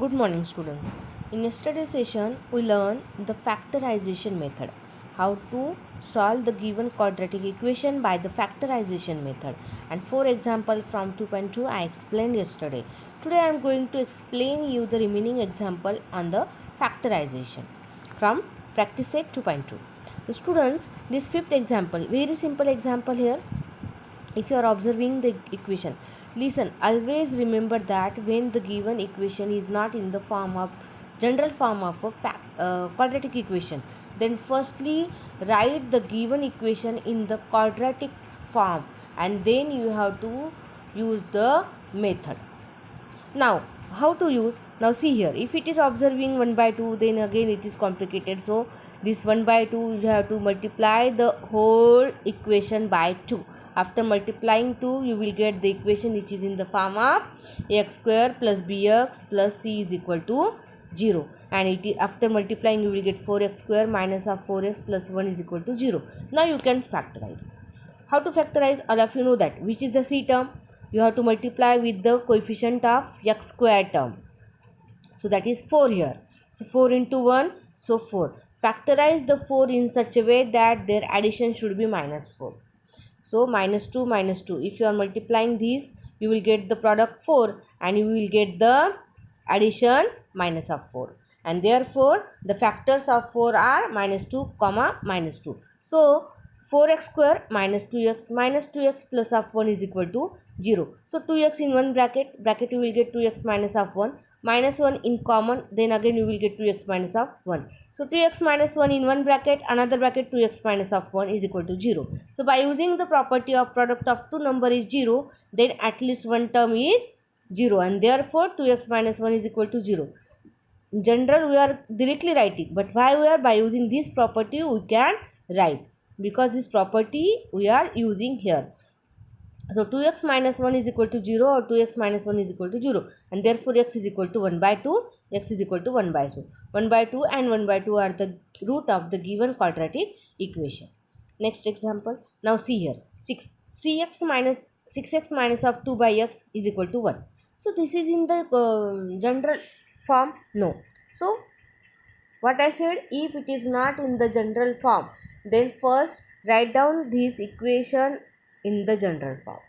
Good morning, student. In yesterday's session, we learned the factorization method, how to solve the given quadratic equation by the factorization method. And for example, from 2.2, I explained yesterday. Today, I am going to explain you the remaining example on the factorization from practice set 2.2. The students, this fifth example, very simple example here. If you are observing the equation, listen, always remember that when the given equation is not in the form of general form of a quadratic equation, then firstly write the given equation in the quadratic form and then you have to use the method. Now how to use? Now see here, if it is observing 1 by 2, then again it is complicated. So this 1 by 2, you have to multiply the whole equation by 2. After multiplying 2, you will get the equation which is in the form of x square plus bx plus c is equal to 0. And it is, after multiplying, you will get 4x square minus of 4x plus 1 is equal to 0. Now you can factorize. How to factorize? All of you know that. Which is the c term? You have to multiply with the coefficient of x square term. So that is 4 here. So 4 into 1, so 4. Factorize the 4 in such a way that their addition should be minus 4. So minus 2 minus 2. If you are multiplying these, you will get the product 4 and you will get the addition minus of 4. And therefore, the factors of 4 are minus 2 comma minus 2. So 4x square minus 2x plus of 1 is equal to 0. So 2x in one bracket you will get 2x minus of 1, minus 1 in common, then again you will get 2x minus of 1. So 2x minus 1 in one bracket, another bracket 2x minus of 1 is equal to 0. So by using the property of product of two number is 0, then at least one term is 0 and therefore 2x minus 1 is equal to 0. In general, we are directly writing, but why we are by using this property we can write, because this property we are using here. So 2x minus 1 is equal to 0 or 2x minus 1 is equal to 0 and therefore x is equal to 1 by 2, x is equal to 1 by 2. 1 by 2 and 1 by 2 are the root of the given quadratic equation. Next example. Now see here, 6x minus of 2 by x is equal to 1. So this is in the general form? No. So what I said, if it is not in the general form, then first write down this equation in the general form.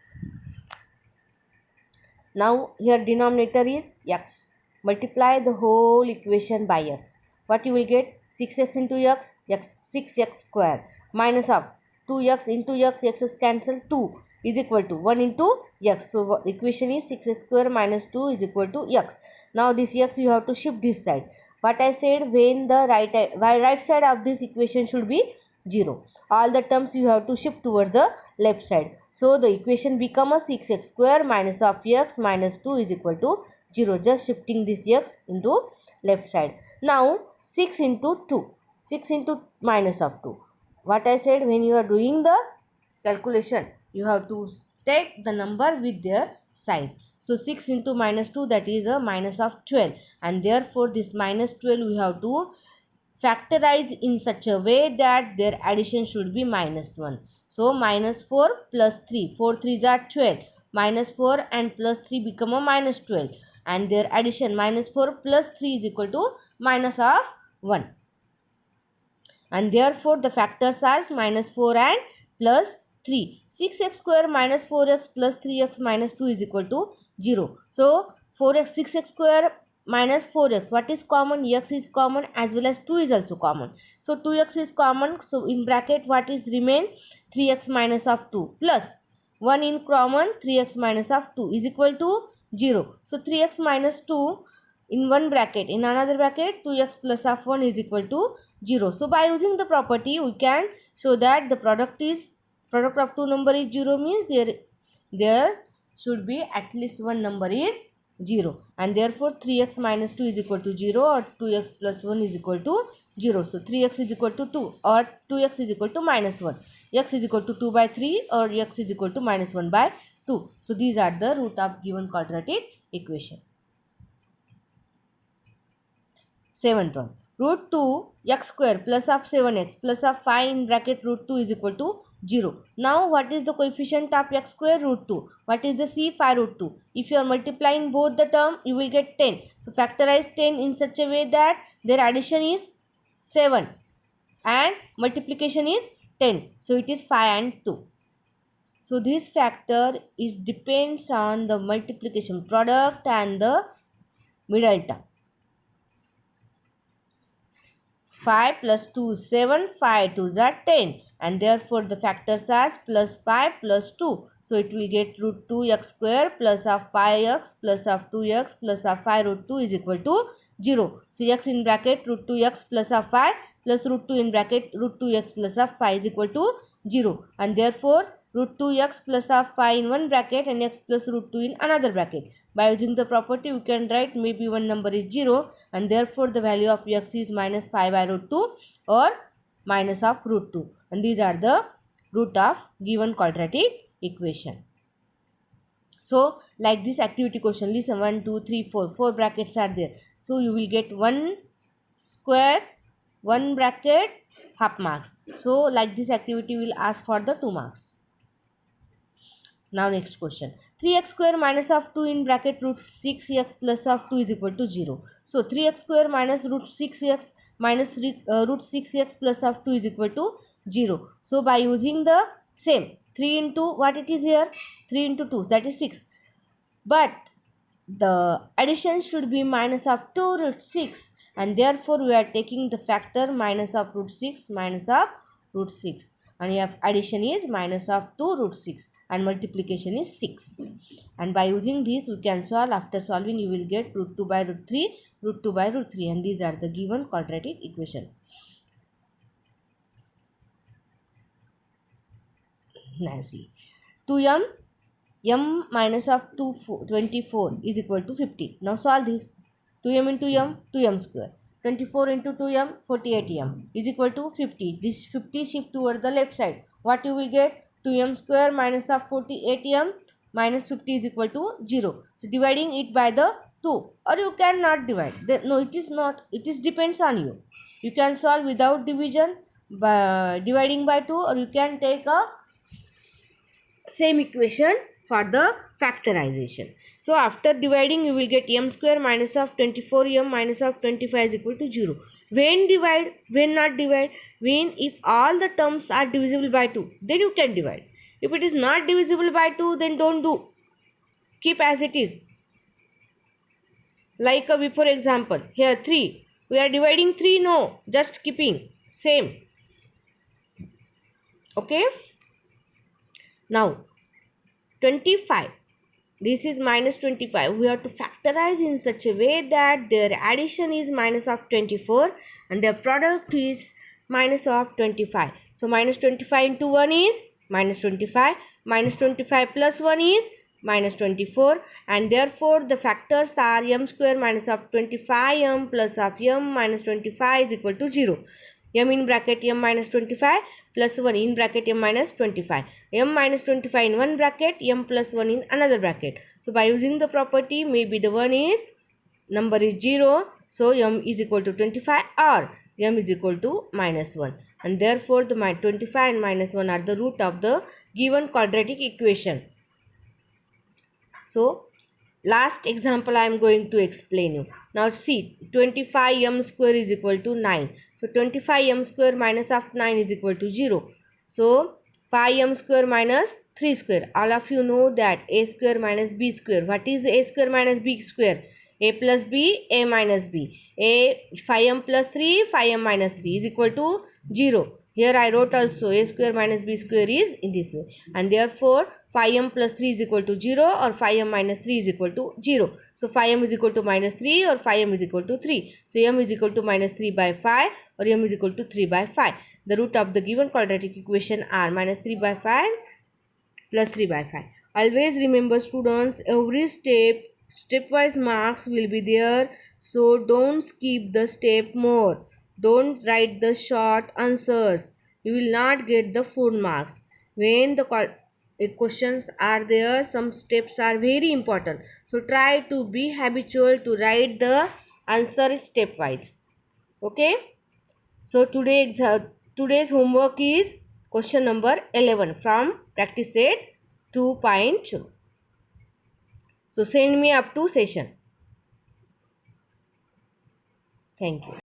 Now here denominator is x. Multiply the whole equation by x. What you will get? 6x into x, 6x square minus of 2x into x is cancel, 2 is equal to 1 into x. So equation is 6x square minus 2 is equal to x. Now this x you have to shift this side. What I said, when the right side of this equation should be 0. All the terms you have to shift towards the left side. So the equation become a 6x square minus of x minus 2 is equal to 0. Just shifting this x into left side. Now 6 into 2. 6 into minus of 2. What I said, when you are doing the calculation, you have to take the number with their sign. So 6 into minus 2, that is a minus of 12. And therefore this minus 12 we have to factorize in such a way that their addition should be minus 1. So minus 4 plus 3. 4 3s are 12. Minus 4 and plus 3 become a minus 12. And their addition minus 4 plus 3 is equal to minus of 1. And therefore the factors are minus 4 and plus 3. 6x square minus 4x plus 3x minus 2 is equal to 0. So 6x square minus 4x, what is common? X is common as well as 2 is also common. So 2x is common. So in bracket what is remain? 3x minus of 2 plus 1 in common, 3x minus of 2 is equal to 0. So 3x minus 2 in one bracket, in another bracket 2x plus of 1 is equal to 0. So by using the property we can show that the product of two number is 0, means there should be at least one number is 0 and therefore 3x minus 2 is equal to 0 or 2x plus 1 is equal to 0. So 3x is equal to 2 or 2x is equal to minus 1. X is equal to 2 by 3 or x is equal to minus 1 by 2. So these are the root of given quadratic equation. Seventh one. root 2 x square plus of 7x plus of 5 in bracket root 2 is equal to 0. Now what is the coefficient of x square? Root 2. What is the c? 5 root 2. If you are multiplying both the term, you will get 10. So factorize 10 in such a way that their addition is 7 and multiplication is 10. So it is 5 and 2. So this factor is depends on the multiplication product and the middle term. 5 plus 2 is 7, 5 2s are 10, and therefore the factors are plus 5 plus 2. So it will get root 2x square plus of 5x plus of 2x plus of 5 root 2 is equal to 0. So x in bracket root 2x plus of 5 plus root 2 in bracket root 2x plus of 5 is equal to 0, and therefore root 2x plus of 5 in one bracket and x plus root 2 in another bracket. By using the property, we can write maybe one number is 0, and therefore the value of x is minus 5 by root 2 or minus of root 2. And these are the root of given quadratic equation. So like this activity question, listen, 1, 2, 3, 4. 4 brackets are there. So you will get 1 square, 1 bracket, half marks. So like this activity will ask for the 2 marks. Now next question. 3x square minus of 2 in bracket root 6x plus of 2 is equal to 0. So 3x square minus root 6x minus root 6x plus of 2 is equal to 0. So by using the same 3 into what it is here? 3 into 2, that is 6. But the addition should be minus of 2 root 6, and therefore we are taking the factor minus of root 6 minus of root 6, and your addition is minus of 2 root 6 and multiplication is 6. And by using this we can solve. After solving you will get root 2 by root 3, root 2 by root 3, and these are the given quadratic equation. Now see, 2m minus of 24 is equal to 50. Now solve this. 2m into m, 2m square. 24 into 2m, 48m is equal to 50. This 50 shift toward the left side. What you will get? 2m square minus of 48m minus 50 is equal to 0. So dividing it by the 2, or you cannot divide. No, it is not. It is depends on you. You can solve without division by dividing by 2, or you can take a same equation for the factorization. So after dividing you will get m square minus of 24m minus of 25 is equal to 0. When divide, when not divide? When if all the terms are divisible by 2, then you can divide. If it is not divisible by 2, then don't do. Keep as it is. Like a before example, here 3. We are dividing 3, no, just keeping same. Okay. Now 25, this is minus 25. We have to factorize in such a way that their addition is minus of 24 and their product is minus of 25. So minus 25 into 1 is minus 25, minus 25 plus 1 is minus 24, and therefore the factors are m square minus of 25m plus of m minus 25 is equal to 0. m in bracket m minus 25 plus 1 in bracket m minus 25. m minus 25 in one bracket, m plus 1 in another bracket. So by using the property, maybe the one is number is 0. So m is equal to 25 or m is equal to minus 1. And therefore the 25 and minus 1 are the root of the given quadratic equation. So last example I am going to explain you. Now see, 25m square is equal to 9. So 25m square minus of 9 is equal to 0. So 5m square minus 3 square. All of you know that a square minus b square. What is the a square minus b square? A plus b, a minus b. A 5m plus 3, 5m minus 3 is equal to 0. Here I wrote also a square minus b square is in this way. And therefore 5m plus 3 is equal to 0 or 5m minus 3 is equal to 0. So 5m is equal to minus 3 or 5m is equal to 3. So m is equal to minus 3 by 5 or m is equal to 3 by 5. The root of the given quadratic equation are minus 3 by 5 plus 3 by 5. Always remember students, every stepwise marks will be there. So don't skip the step more. Don't write the short answers. You will not get the full marks. When the questions are there, some steps are very important. So try to be habitual to write the answer stepwise. Okay. So today's homework is question number 11 from practice set 2.2. So send me up to session. Thank you.